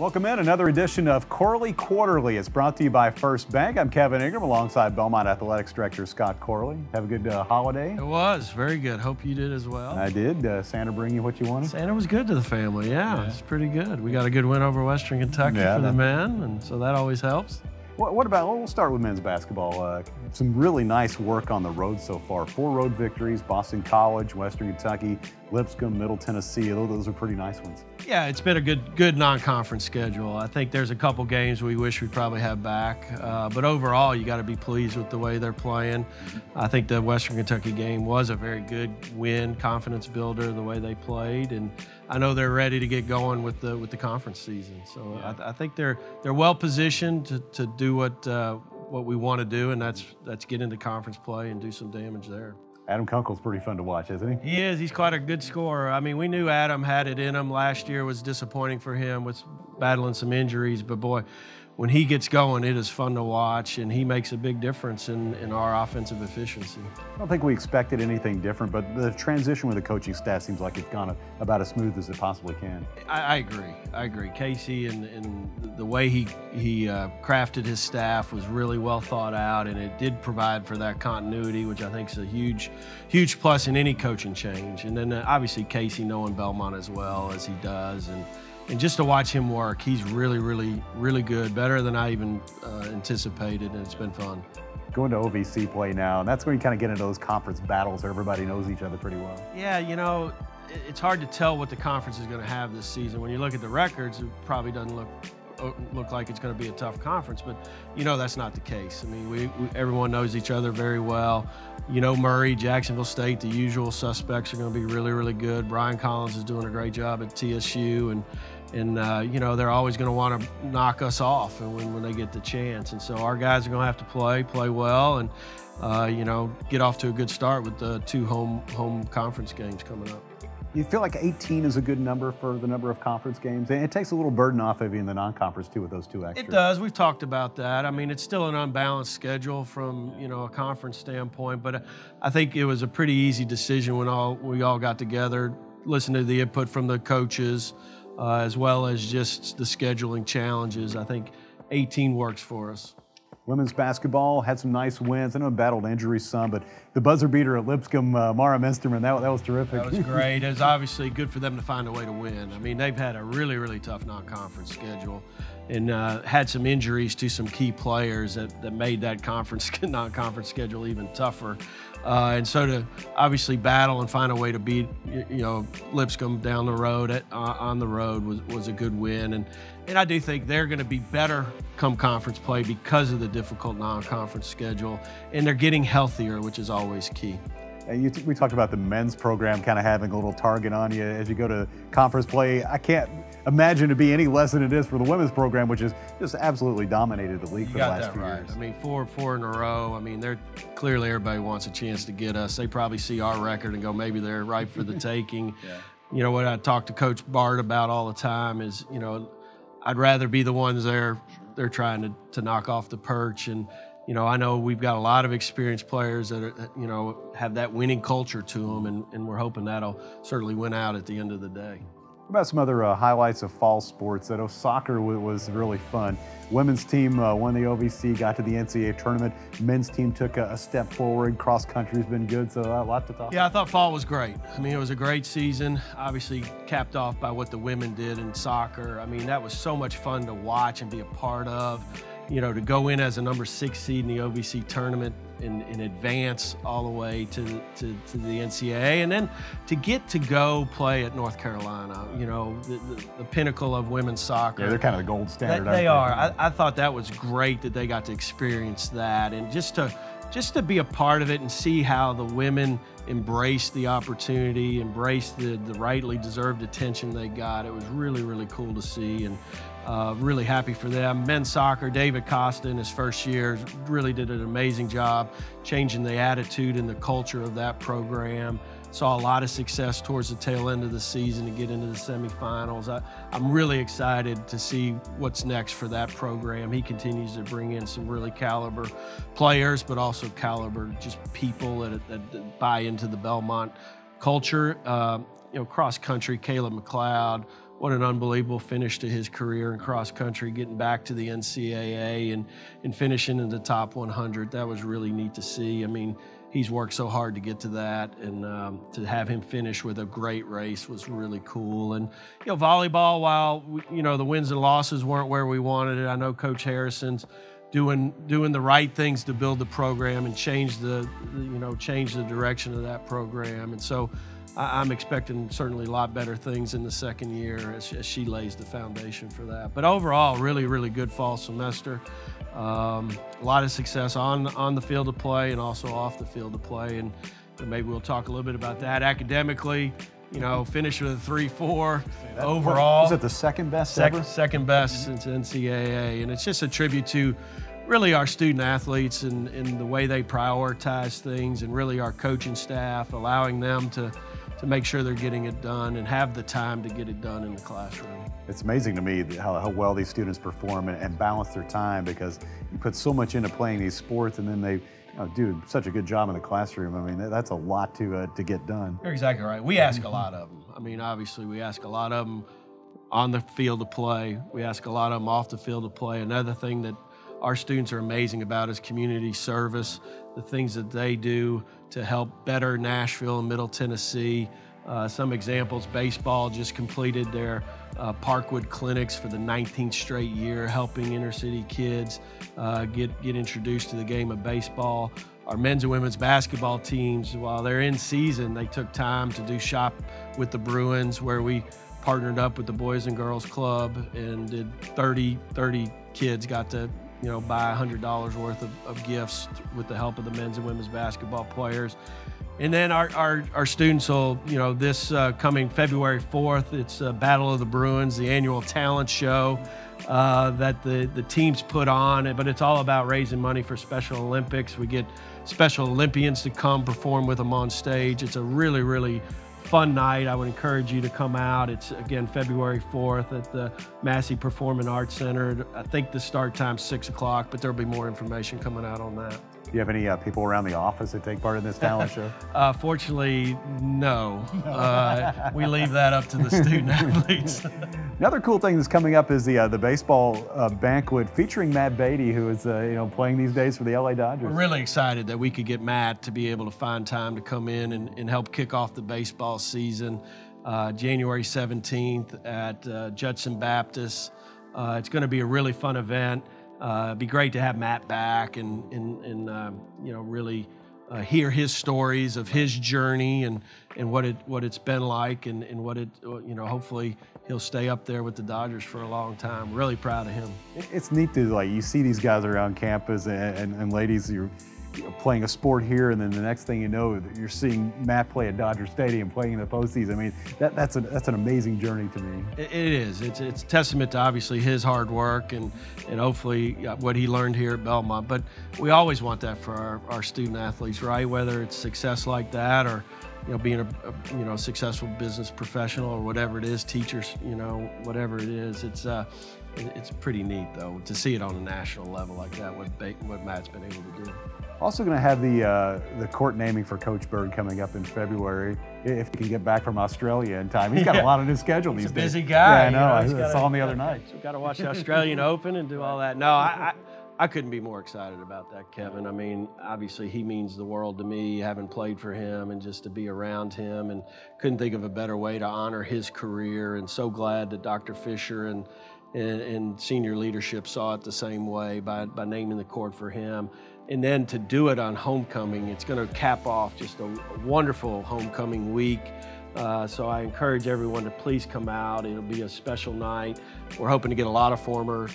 Welcome in another edition of Corley Quarterly. It's brought to you by FirstBank. I'm Kevin Ingram alongside Belmont Athletics Director Scott Corley. Have a good holiday? It was very good. Hope you did as well. I did. Santa bring you what you wanted? Santa was good to the family. Yeah, it's pretty good. We got a good win over Western Kentucky for the men, and so that always helps. What about, we'll start with men's basketball. Some really nice work on the road so far. 4 road victories, Boston College, Western Kentucky, Lipscomb, Middle Tennessee. Those are pretty nice ones. Yeah, it's been a good non-conference schedule. I think there's a couple games we wish we'd probably have back. But overall, you got to be pleased with the way they're playing. I think the Western Kentucky game was a very good win, confidence builder, the way they played. And I know they're ready to get going with the conference season. So yeah. I think they're well positioned to do what we want to do, and that's get into conference play and do some damage there. Adam Kunkel's pretty fun to watch, isn't he? He is. He's quite a good scorer. I mean, we knew Adam had it in him. Last year was disappointing for him with battling some injuries, but boy, when he gets going, it is fun to watch, and he makes a big difference in our offensive efficiency. I don't think we expected anything different, but the transition with the coaching staff seems like it's gone about as smooth as it possibly can. I agree. Casey and the way he crafted his staff was really well thought out, and it did provide for that continuity, which I think is a huge plus in any coaching change. And then obviously Casey knowing Belmont as well as he does, and just to watch him work, he's really good, better than I even anticipated, and it's been fun. Going to OVC play now, and that's where you kind of get into those conference battles. Everybody knows each other pretty well. Yeah, you know, it's hard to tell what the conference is going to have this season. When you look at the records, it probably doesn't look like it's going to be a tough conference, but you know that's not the case. I mean, everyone knows each other very well. You know, Murray, Jacksonville State, the usual suspects are going to be really good. Brian Collins is doing a great job at TSU, and you know, they're always going to want to knock us off when they get the chance. And so our guys are going to have to play well, and you know, get off to a good start with the 2 home conference games coming up. You feel like 18 is a good number for the number of conference games? And it takes a little burden off of you in the non-conference too with those 2 extras. It does. We've talked about that. I mean, it's still an unbalanced schedule from, you know, a conference standpoint, but I think it was a pretty easy decision when we all got together, listened to the input from the coaches, as well as just the scheduling challenges. I think 18 works for us. Women's basketball had some nice wins. I know it battled injuries some, but the buzzer beater at Lipscomb, Mara Minsterman, that was terrific. That was great. It was obviously good for them to find a way to win. I mean, they've had a really tough non-conference schedule, and had some injuries to some key players that made that non-conference schedule even tougher. And so to obviously battle and find a way to beat, you know, Lipscomb down the road on the road was a good win. And I do think they're going to be better come conference play because of the difficult non-conference schedule, and they're getting healthier, which is always key. We talked about the men's program kind of having a little target on you as you go to conference play. I can't imagine it be any less than it is for the women's program, which has just absolutely dominated the league for the last few years. I mean, four in a row. I mean, they're clearly everybody wants a chance to get us. They probably see our record and go, maybe they're ripe for the taking. Yeah. You know, what I talk to Coach Bart about all the time is, you know, I'd rather be the ones they're trying to knock off the perch. And you know, I know we've got a lot of experienced players that are, you know, have that winning culture to them, and we're hoping that'll certainly win out at the end of the day. What about some other highlights of fall sports? I know soccer was really fun. Women's team won the OVC, got to the NCAA tournament. Men's team took a step forward. Cross country's been good, so a lot to talk about. Yeah, I thought fall was great. I mean, it was a great season, obviously capped off by what the women did in soccer. I mean, that was so much fun to watch and be a part of. You know, to go in as a number 6 seed in the OVC tournament and advance all the way to the NCAA, and then to get to go play at North Carolina, you know, the pinnacle of women's soccer. Yeah, they're kind of the gold standard. They are. I thought that was great that they got to experience that, and just to be a part of it and see how the women embraced the opportunity, embraced the rightly deserved attention they got. It was really cool to see, and really happy for them. Men's soccer, David Costa in his first year really did an amazing job changing the attitude and the culture of that program. Saw a lot of success towards the tail end of the season to get into the semifinals. I'm really excited to see what's next for that program. He continues to bring in some really caliber players, but also caliber just people that buy into the Belmont culture. You know, cross country, Caleb McLeod what an unbelievable finish to his career in cross country, getting back to the NCAA and finishing in the top 100. That was really neat to see. I mean, he's worked so hard to get to that, and to have him finish with a great race was really cool. And, volleyball, while, the wins and losses weren't where we wanted it, I know Coach Harrison's doing the right things to build the program and change the direction of that program. And so I'm expecting certainly a lot better things in the second year as she lays the foundation for that. But overall, really, really good fall semester. A lot of success on the field of play and also off the field of play. And maybe we'll talk a little bit about that. Academically, finished with a 3.4 overall. Is it the second best ever? Second best since NCAA. And it's just a tribute to really our student athletes and the way they prioritize things, and really our coaching staff, allowing them to make sure they're getting it done and have the time to get it done in the classroom. It's amazing to me how well these students perform and balance their time, because you put so much into playing these sports, and then they do such a good job in the classroom. I mean, that's a lot to get done. You're exactly right. We ask a lot of them. I mean, obviously, we ask a lot of them on the field of play. We ask a lot of them off the field of play. Another thing that our students are amazing about is community service, the things that they do to help better Nashville and Middle Tennessee. Some examples: baseball just completed their Parkwood clinics for the 19th straight year, helping inner city kids get introduced to the game of baseball. Our men's and women's basketball teams, while they're in season, they took time to do Shop with the Bruins, where we partnered up with the Boys and Girls Club and did 30 kids got to buy $100 worth of gifts with the help of the men's and women's basketball players. And then our students will, this coming February 4th, it's Battle of the Bruins, the annual talent show that the teams put on, but it's all about raising money for Special Olympics. We get Special Olympians to come perform with them on stage. It's a really, really fun night. I would encourage you to come out. It's, again, February 4th at the Massey Performing Arts Center. I think the start time's 6 o'clock, but there'll be more information coming out on that. Do you have any people around the office that take part in this talent show? Fortunately, no. We leave that up to the student athletes. Another cool thing that's coming up is the baseball banquet featuring Matt Beatty, who is playing these days for the LA Dodgers. We're really excited that we could get Matt to be able to find time to come in and help kick off the baseball season. January 17th at Judson Baptist. It's going to be a really fun event. It'd be great to have Matt back and really hear his stories of his journey and what it's been like and what it hopefully he'll stay up there with the Dodgers for a long time. Really proud of him. It's neat to you see these guys around campus and ladies, you're playing a sport here, and then the next thing you know, you're seeing Matt play at Dodger Stadium, playing in the postseason. I mean, that's an amazing journey to me. It is. It's a testament to obviously his hard work and hopefully what he learned here at Belmont. But we always want that for our student athletes, right? Whether it's success like that or being a successful business professional or whatever it is, teachers, whatever it is. It's pretty neat though to see it on a national level like that. What Matt's been able to do. Also going to have the court naming for Coach Bird coming up in February, if he can get back from Australia in time. He's got a lot on his schedule these days. He's a busy guy. Yeah, I know. I saw him the other night. So we've got to watch the Australian Open and do all that. No, I couldn't be more excited about that, Kevin. I mean, obviously he means the world to me, having played for him and just to be around him, and couldn't think of a better way to honor his career, and so glad that Dr. Fisher and senior leadership saw it the same way by naming the court for him. And then to do it on homecoming, it's going to cap off just a wonderful homecoming week. So I encourage everyone to please come out. It'll be a special night. We're hoping to get a lot of former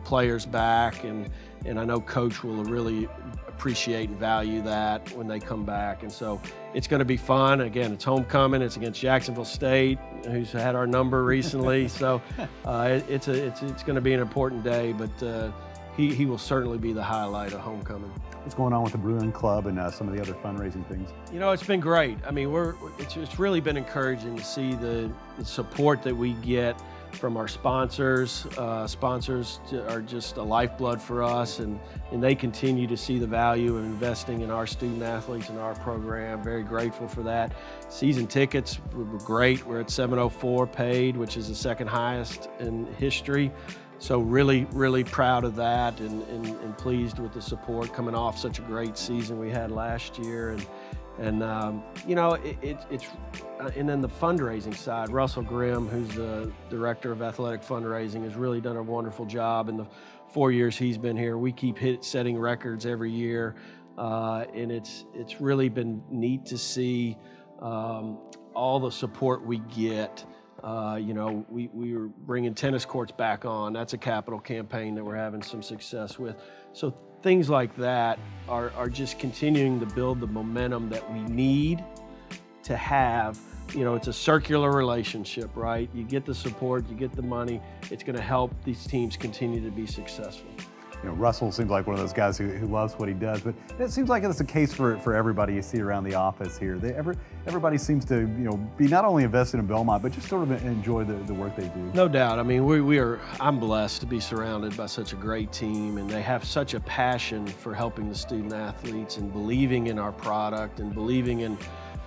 players back, and I know Coach will really appreciate and value that when they come back. And so it's going to be fun. Again, it's homecoming. It's against Jacksonville State, who's had our number recently. So it's going to be an important day, but he will certainly be the highlight of homecoming. What's going on with the Bruins Club and some of the other fundraising things? It's been great. I mean, it's really been encouraging to see the support that we get from our sponsors. Sponsors are just a lifeblood for us, and they continue to see the value of investing in our student athletes and our program. Very grateful for that. Season tickets were great. We're at $704 paid, which is the second highest in history. So really, really proud of that, and pleased with the support coming off such a great season we had last year. And you know, and then the fundraising side, Russell Grimm, who's the director of athletic fundraising, has really done a wonderful job in the 4 years he's been here. We keep setting records every year, and it's really been neat to see all the support we get. You know, we were bringing tennis courts back on. That's a capital campaign that we're having some success with. So things like that are just continuing to build the momentum that we need to have. You know, it's a circular relationship, right? You get the support, you get the money. It's going to help these teams continue to be successful. You know, Russell seems like one of those guys who loves what he does, but it seems like it's the case for everybody you see around the office here. Everybody seems to, you know, be not only invested in Belmont, but just sort of enjoy the work they do. No doubt. I mean, I'm blessed to be surrounded by such a great team, and they have such a passion for helping the student athletes and believing in our product and believing in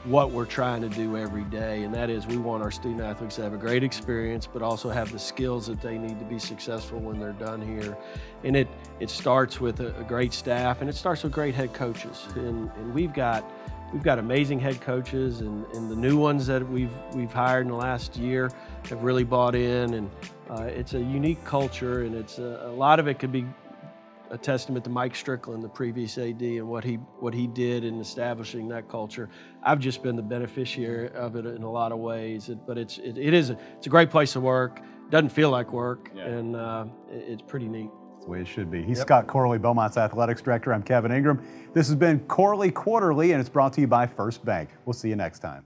what we're trying to do every day, and that is we want our student athletes to have a great experience, but also have the skills that they need to be successful when they're done here. And it starts with a great staff, and it starts with great head coaches. And we've got amazing head coaches, and the new ones that we've hired in the last year have really bought in, and it's a unique culture, and it's a lot of it could be a testament to Mike Strickland, the previous AD, and what he did in establishing that culture. I've just been the beneficiary of it in a lot of ways, but it's a great place to work. Doesn't feel like work, yeah. And it's pretty neat. That's the way it should be. He's Scott Corley, Belmont's athletics director. I'm Kevin Ingram. This has been Corley Quarterly, and it's brought to you by FirstBank. We'll see you next time.